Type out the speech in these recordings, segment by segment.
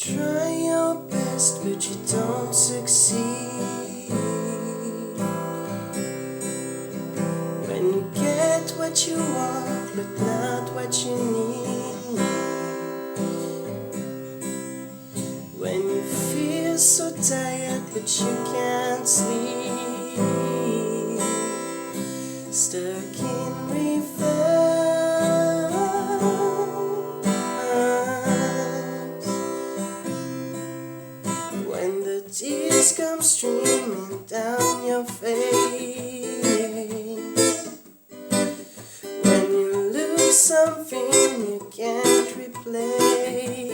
try your best, but you don't succeed. When you get what you want, but not what you need. When you feel so tired, but you can't sleep. Stuck in reverse. When the tears come streaming down your face. When you lose something you can't replace.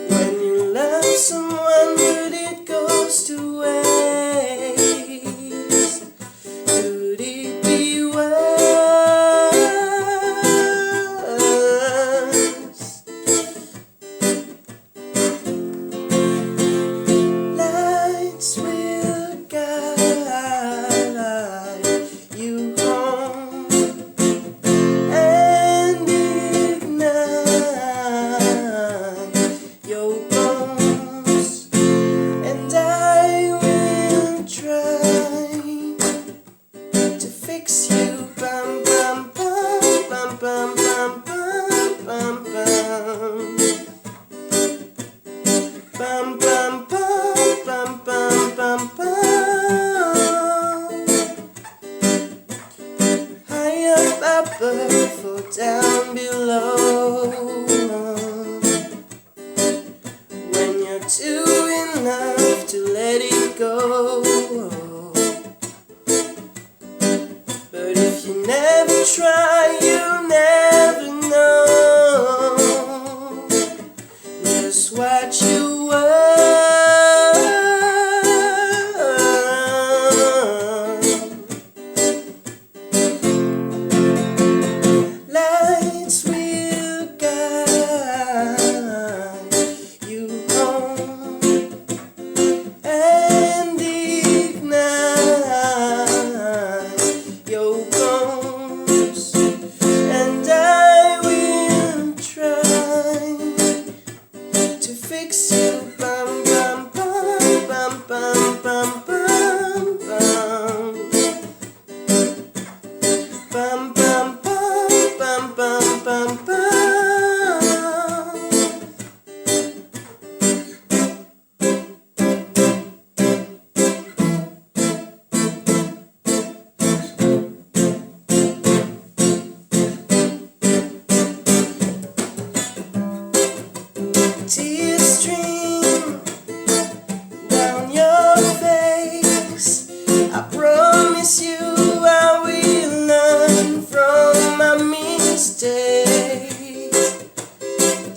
When you love someone but it goes to waste. Could it be worse? Lights will guide you home and ignite your bones, and I will try to fix you. Bum bum bum bum bum bum bum bum bum bum bum bum bum bum bum. High up above or down below. When you're too in love to let it go. But if you never try, you'll never know just what you were. Lights will guide you home and ignite your bones, and I will try to fix you. Bum bum bum bum bum bum bum bum bum bum bum bum bum bum. Tears stream down your face. I promise you I will learn from my mistakes.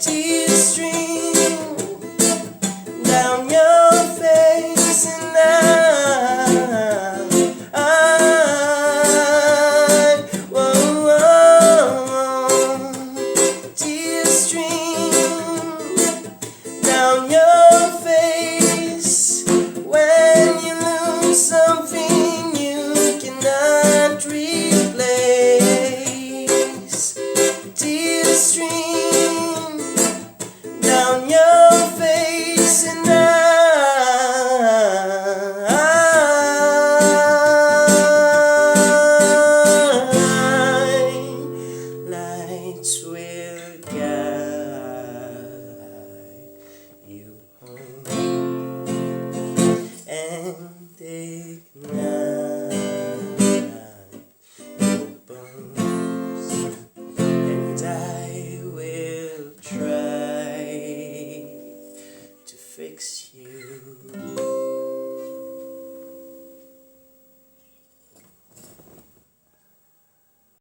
Tears stream down your face, and tears stream down your face. When you lose something you cannot replace. Tears stream